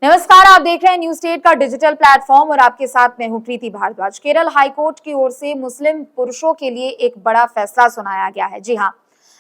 नमस्कार, आप देख रहे हैं न्यूज स्टेट का डिजिटल प्लेटफॉर्म और आपके साथ मैं हूं प्रीति भारद्वाज। केरल हाईकोर्ट की ओर से मुस्लिम पुरुषों के लिए एक बड़ा फैसला सुनाया गया है। जी हां,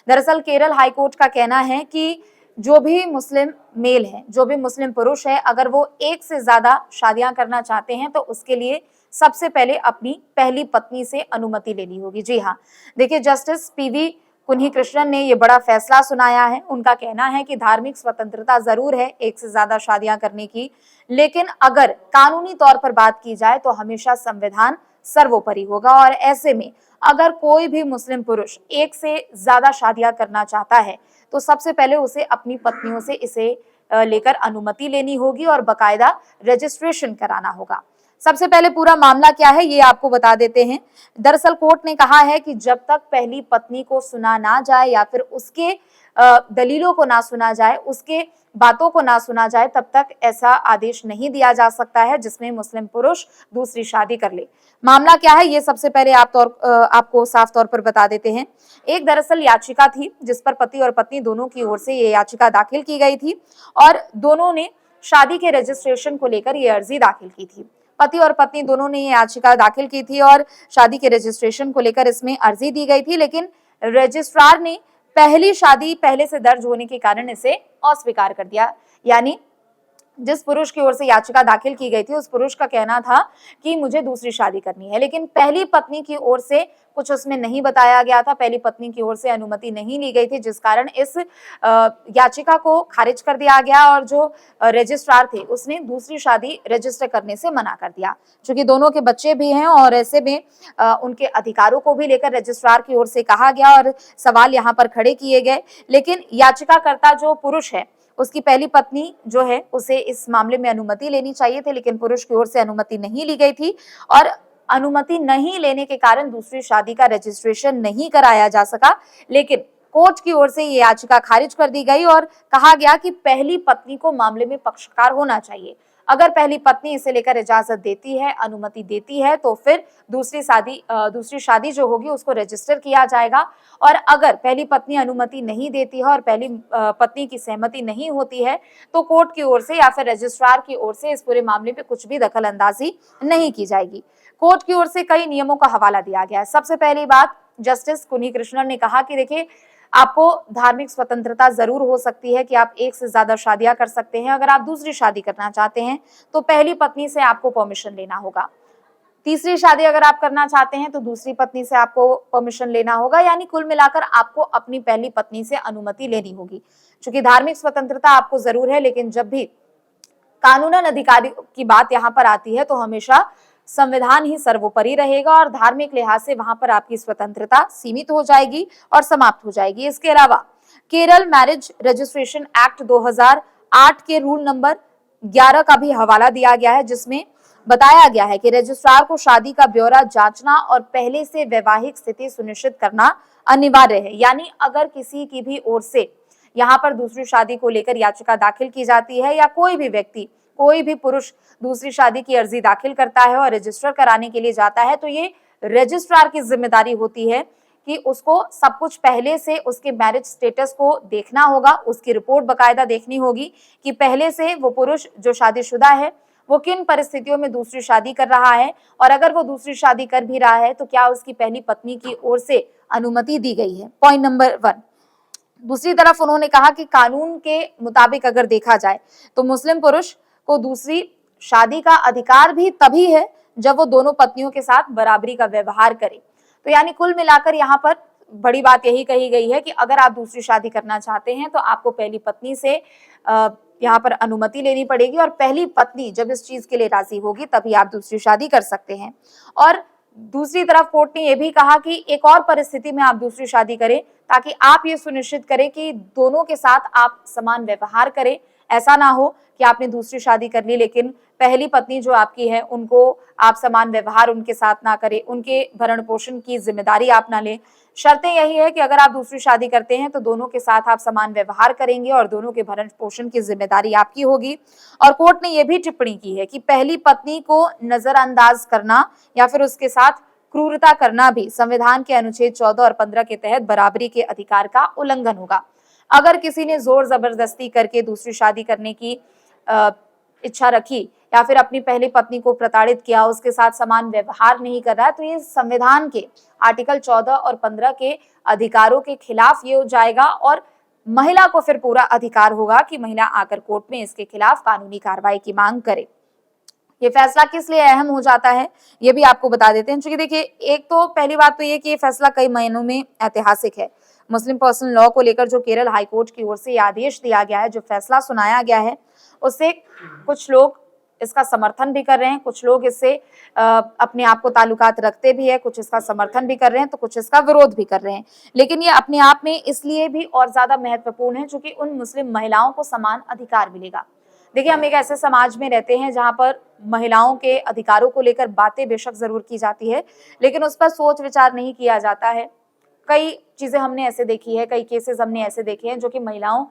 दरअसल केरल हाईकोर्ट का कहना है कि जो भी मुस्लिम मेल है, जो भी मुस्लिम पुरुष है, अगर वो एक से ज्यादा शादियां करना चाहते हैं तो उसके लिए सबसे पहले अपनी पहली पत्नी से अनुमति लेनी होगी। जी हाँ, देखिए, जस्टिस पीवी कुन्ही कृष्णन ने ये बड़ा फैसला सुनाया है। उनका कहना है कि धार्मिक स्वतंत्रता जरूर है एक से ज्यादा शादियां करने की, लेकिन अगर कानूनी तौर पर बात की जाए तो हमेशा संविधान सर्वोपरि होगा। और ऐसे में अगर कोई भी मुस्लिम पुरुष एक से ज्यादा शादियां करना चाहता है तो सबसे पहले उसे अपनी पत्नियों से इसे लेकर अनुमति लेनी होगी और बकायदा रजिस्ट्रेशन कराना होगा। सबसे पहले पूरा मामला क्या है ये आपको बता देते हैं। दरअसल कोर्ट ने कहा है कि जब तक पहली पत्नी को सुना ना जाए या फिर उसके दलीलों को ना सुना जाए, उसके बातों को ना सुना जाए, तब तक ऐसा आदेश नहीं दिया जा सकता है जिसमें मुस्लिम पुरुष दूसरी शादी कर ले। मामला क्या है ये सबसे पहले आपको साफ तौर पर बता देते हैं। एक दरअसल याचिका थी जिस पर पति और पत्नी दोनों की ओर से ये याचिका दाखिल की गई थी और दोनों ने शादी के रजिस्ट्रेशन को लेकर ये अर्जी दाखिल की थी। पति और पत्नी दोनों ने ये याचिका दाखिल की थी और शादी के रजिस्ट्रेशन को लेकर इसमें अर्जी दी गई थी, लेकिन रजिस्ट्रार ने पहली शादी पहले से दर्ज होने के कारण इसे अस्वीकार कर दिया। यानी जिस पुरुष की ओर से याचिका दाखिल की गई थी उस पुरुष का कहना था कि मुझे दूसरी शादी करनी है, लेकिन पहली पत्नी की ओर से कुछ उसमें नहीं बताया गया था, पहली पत्नी की ओर से अनुमति नहीं ली गई थी, जिस कारण इस याचिका को खारिज कर दिया गया और जो रजिस्ट्रार थे उसने दूसरी शादी रजिस्टर करने से मना कर दिया। चूंकि दोनों के बच्चे भी हैं और ऐसे में उनके अधिकारों को भी लेकर रजिस्ट्रार की ओर से कहा गया और सवाल यहाँ पर खड़े किए गए, लेकिन याचिकाकर्ता जो पुरुष है उसकी पहली पत्नी जो है उसे इस मामले में अनुमति लेनी चाहिए थी, लेकिन पुरुष की ओर से अनुमति नहीं ली गई थी और अनुमति नहीं लेने के कारण दूसरी शादी का रजिस्ट्रेशन नहीं कराया जा सका। लेकिन कोर्ट की ओर से ये याचिका खारिज कर दी गई और कहा गया कि पहली पत्नी को मामले में पक्षकार होना चाहिए। अगर पहली पत्नी इसे लेकर इजाजत देती है, अनुमति देती है, तो फिर दूसरी शादी जो होगी उसको रजिस्टर किया जाएगा। और अगर पहली पत्नी अनुमति नहीं देती है और पहली पत्नी की सहमति नहीं होती है तो कोर्ट की ओर से या फिर रजिस्ट्रार की ओर से इस पूरे मामले पे कुछ भी दखल अंदाजी नहीं की जाएगी। कोर्ट की ओर से कई नियमों का हवाला दिया गया है। सबसे पहली बात, जस्टिस कुन्ही कृष्णन ने कहा कि देखिए, आपको धार्मिक स्वतंत्रता जरूर हो सकती है कि आप एक से ज्यादा शादियां कर सकते हैं। अगर आप दूसरी शादी करना चाहते हैं तो पहली पत्नी से आपको परमिशन लेना होगा। तीसरी शादी अगर आप करना चाहते हैं तो दूसरी पत्नी से आपको परमिशन लेना होगा। यानी कुल मिलाकर आपको अपनी पहली पत्नी से अनुमति लेनी होगी। चूंकि धार्मिक स्वतंत्रता आपको जरूर है, लेकिन जब भी कानूनन अधिकारी की बात यहाँ पर आती है तो हमेशा संविधान ही सर्वोपरि रहेगा और धार्मिक लिहाज से वहां पर आपकी स्वतंत्रता सीमित हो जाएगी और समाप्त हो जाएगी। इसके अलावा केरल मैरिज रजिस्ट्रेशन एक्ट 2008 के रूल नंबर 11 का भी हवाला दिया गया है, जिसमें बताया गया है कि रजिस्ट्रार को शादी का ब्यौरा जांचना और पहले से वैवाहिक स्थिति सुनिश्चित करना अनिवार्य है। यानी अगर किसी की भी ओर से यहाँ पर दूसरी शादी को लेकर याचिका दाखिल की जाती है या कोई भी व्यक्ति, कोई भी पुरुष दूसरी शादी की अर्जी दाखिल करता है और रजिस्टर कराने के लिए जाता है तो ये रजिस्ट्रार की जिम्मेदारी होती है कि उसको सब कुछ पहले से उसके मैरिज स्टेटस को देखना होगा, उसकी रिपोर्ट बकायदा देखनी होगी कि पहले से वो पुरुष जो शादीशुदा है वो किन परिस्थितियों में दूसरी शादी कर रहा है और अगर वो दूसरी शादी कर भी रहा है तो क्या उसकी पहली पत्नी की ओर से अनुमति दी गई है। Point number 1। दूसरी तरफ उन्होंने कहा कि कानून के मुताबिक अगर देखा जाए तो मुस्लिम पुरुष को दूसरी शादी का अधिकार भी तभी है जब वो दोनों पत्नियों के साथ बराबरी का व्यवहार करे। तो यानी कुल मिलाकर यहाँ पर बड़ी बात यही कही गई है कि अगर आप दूसरी शादी करना चाहते हैं तो आपको पहली पत्नी से यहाँ पर अनुमति लेनी पड़ेगी और पहली पत्नी जब इस चीज के लिए राजी होगी तभी आप दूसरी शादी कर सकते हैं। और दूसरी तरफ कोर्ट ने यह भी कहा कि एक और परिस्थिति में आप दूसरी शादी करें ताकि आप ये सुनिश्चित करें कि दोनों के साथ आप समान व्यवहार करें। ऐसा ना हो कि आपने दूसरी शादी कर ली लेकिन पहली पत्नी जो आपकी है उनको आप समान व्यवहार उनके साथ ना करें, उनके भरण पोषण की जिम्मेदारी आप ना लें। शर्तें यही है कि अगर आप दूसरी शादी करते हैं तो दोनों के साथ आप समान व्यवहार करेंगे और दोनों के भरण पोषण की जिम्मेदारी आपकी होगी। और कोर्ट ने यह भी टिप्पणी की है कि पहली पत्नी को नजरअंदाज करना या फिर उसके साथ क्रूरता करना भी संविधान के अनुच्छेद 14 और 15 के तहत बराबरी के अधिकार का उल्लंघन होगा। अगर किसी ने जोर जबरदस्ती करके दूसरी शादी करने की इच्छा रखी या फिर अपनी पहली पत्नी को प्रताड़ित किया, उसके साथ समान व्यवहार नहीं कर रहा है, तो ये संविधान के आर्टिकल 14 और 15 के अधिकारों के खिलाफ ये हो जाएगा और महिला को फिर पूरा अधिकार होगा कि महिला आकर कोर्ट में इसके खिलाफ कानूनी कार्रवाई की मांग करे। ये फैसला किस लिए अहम हो जाता है ये भी आपको बता देते हैं। क्योंकि देखिए, एक तो पहली बात तो ये कि ये फैसला कई महीनों में ऐतिहासिक है। मुस्लिम पर्सनल लॉ को लेकर जो केरल हाईकोर्ट की ओर से आदेश दिया गया है, जो फैसला सुनाया गया है, उससे कुछ लोग इसका समर्थन भी कर रहे हैं, कुछ लोग इससे अपने आप को ताल्लुकात रखते भी है, कुछ इसका समर्थन भी कर रहे हैं, तो कुछ इसका विरोध भी कर रहे हैं। लेकिन ये अपने आप में इसलिए भी और ज्यादा महत्वपूर्ण है क्योंकि उन मुस्लिम महिलाओं को समान अधिकार मिलेगा। देखिए, हम एक ऐसे समाज में रहते हैं जहां पर महिलाओं के अधिकारों को लेकर बातें बेशक जरूर की जाती है, लेकिन उस पर सोच विचार नहीं किया जाता है। कई चीजें हमने ऐसे देखी है, कई केसेस हमने ऐसे देखे हैं जो कि महिलाओं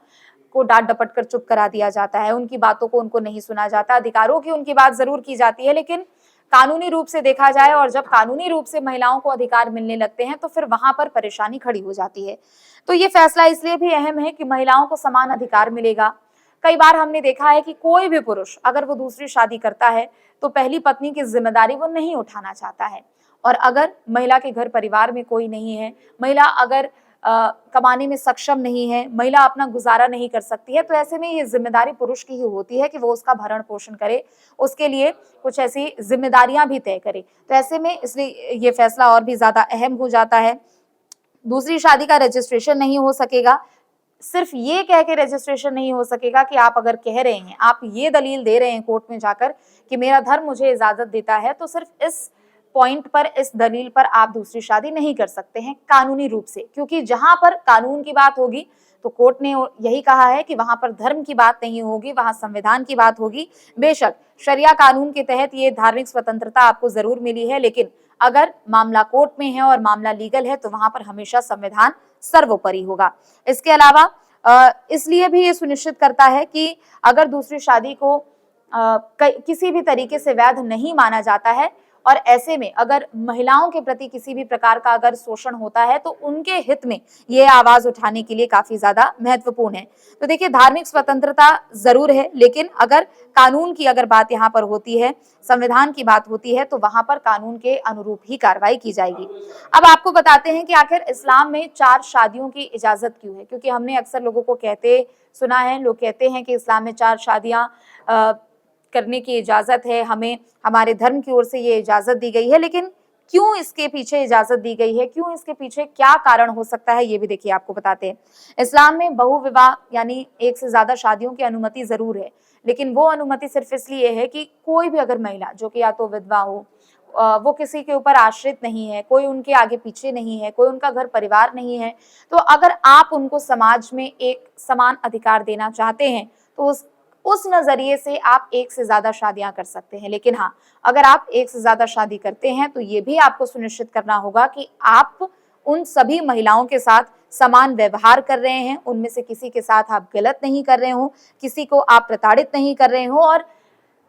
को डांट डपट कर चुप करा दिया जाता है, उनकी बातों को उनको नहीं सुना जाता, अधिकारों की उनकी बात जरूर की जाती है, लेकिन कानूनी रूप से देखा जाए और जब कानूनी रूप से महिलाओं को अधिकार मिलने लगते हैं तो फिर वहां पर परेशानी खड़ी हो जाती है। तो ये फैसला इसलिए भी अहम है कि महिलाओं को समान अधिकार मिलेगा। कई बार हमने देखा है कि कोई भी पुरुष अगर वो दूसरी शादी करता है तो पहली पत्नी की जिम्मेदारी वो नहीं उठाना चाहता है, और अगर महिला के घर परिवार में कोई नहीं है, महिला अगर कमाने में सक्षम नहीं है, महिला अपना गुजारा नहीं कर सकती है, तो ऐसे में ये जिम्मेदारी पुरुष की ही होती है कि वो उसका भरण पोषण करे, उसके लिए कुछ ऐसी जिम्मेदारियां भी तय करे। तो ऐसे में इसलिए ये फैसला और भी ज्यादा अहम हो जाता है। दूसरी शादी का रजिस्ट्रेशन नहीं हो सकेगा। सिर्फ ये कह के रजिस्ट्रेशन नहीं हो सकेगा कि आप अगर कह रहे हैं, आप ये दलील दे रहे हैं कोर्ट में जाकर कि मेरा धर्म मुझे इजाजत देता है, तो सिर्फ इस पॉइंट पर, इस दलील पर आप दूसरी शादी नहीं कर सकते हैं कानूनी रूप से। क्योंकि जहां पर कानून की बात होगी तो कोर्ट ने यही कहा है कि वहां पर धर्म की बात नहीं होगी, वहां संविधान की बात होगी। बेशक शरिया कानून के तहत ये धार्मिक स्वतंत्रता आपको जरूर मिली है, लेकिन अगर मामला कोर्ट में है और मामला लीगल है तो वहां पर हमेशा संविधान सर्वोपरि होगा। इसके अलावा इसलिए भी ये सुनिश्चित करता है कि अगर दूसरी शादी को किसी भी तरीके से वैध नहीं माना जाता है और ऐसे में अगर महिलाओं के प्रति किसी भी प्रकार का अगर शोषण होता है तो उनके हित में ये आवाज उठाने के लिए काफी ज्यादा महत्वपूर्ण है। तो देखिए, धार्मिक स्वतंत्रता जरूर है, लेकिन अगर कानून की अगर बात यहाँ पर होती है, संविधान की बात होती है, तो वहां पर कानून के अनुरूप ही कार्रवाई की जाएगी। अब आपको बताते हैं कि आखिर इस्लाम में 4 शादियों की इजाजत क्यों है। क्योंकि हमने अक्सर लोगों को कहते सुना है, लोग कहते हैं कि इस्लाम में 4 शादियां करने की इजाजत है, हमें हमारे धर्म की ओर से ये इजाजत दी गई है। लेकिन क्यों इसके पीछे इजाजत दी गई है, क्यों इसके पीछे क्या कारण हो सकता है, ये भी देखिए आपको बताते हैं। इस्लाम में बहुविवाह यानी एक से ज्यादा शादियों की अनुमति जरूर है, लेकिन वो अनुमति सिर्फ इसलिए है कि कोई भी अगर महिला जो कि या तो विधवा हो, वो किसी के ऊपर आश्रित नहीं है, कोई उनके आगे पीछे नहीं है, कोई उनका घर परिवार नहीं है, तो अगर आप उनको समाज में एक समान अधिकार देना चाहते हैं तो उस नजरिए से आप एक से ज्यादा शादियां कर सकते हैं। लेकिन हाँ, अगर आप एक से ज्यादा शादी करते हैं तो ये भी आपको सुनिश्चित करना होगा कि आप उन सभी महिलाओं के साथ समान व्यवहार कर रहे हैं, उनमें से किसी के साथ आप गलत नहीं कर रहे हो, किसी को आप प्रताड़ित नहीं कर रहे हो। और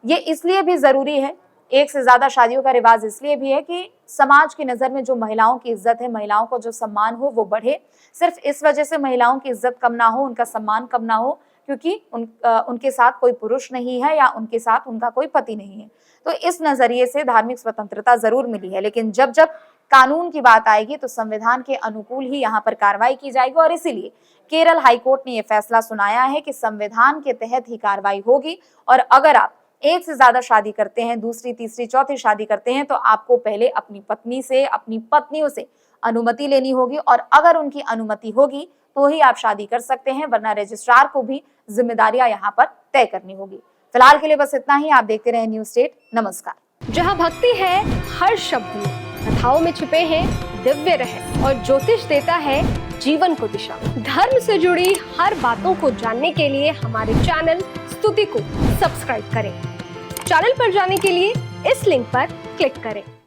ये इसलिए भी जरूरी है, एक से ज्यादा शादियों का रिवाज इसलिए भी है कि समाज की नजर में जो महिलाओं की इज्जत है, महिलाओं को जो सम्मान हो वो बढ़े। सिर्फ इस वजह से महिलाओं की इज्जत कम ना हो, उनका सम्मान कम ना हो क्योंकि उनके साथ कोई पुरुष नहीं है या उनके साथ उनका कोई पति नहीं है। तो इस नजरिए से धार्मिक स्वतंत्रता जरूर मिली है, लेकिन जब जब कानून की बात आएगी तो संविधान के अनुकूल ही यहाँ पर कार्रवाई की जाएगी। और इसीलिए केरल हाईकोर्ट ने यह फैसला सुनाया है कि संविधान के तहत ही कार्रवाई होगी। और अगर आप एक से ज्यादा शादी करते हैं, दूसरी, तीसरी, चौथी शादी करते हैं, तो आपको पहले अपनी पत्नी से, अपनी पत्नियों से अनुमति लेनी होगी, और अगर उनकी अनुमति होगी तो ही आप शादी कर सकते हैं, वरना रजिस्ट्रार को भी जिम्मेदारियां यहाँ पर तय करनी होगी। फिलहाल के लिए बस इतना ही। आप देखते रहे न्यूज स्टेट। नमस्कार। जहाँ भक्ति है हर शब्द में, कथाओं में छुपे हैं दिव्य रहस्य और ज्योतिष देता है जीवन को दिशा। धर्म से जुड़ी हर बातों को जानने के लिए हमारे चैनल स्तुति को सब्सक्राइब करें। चैनल पर जाने के लिए इस लिंक पर क्लिक करें।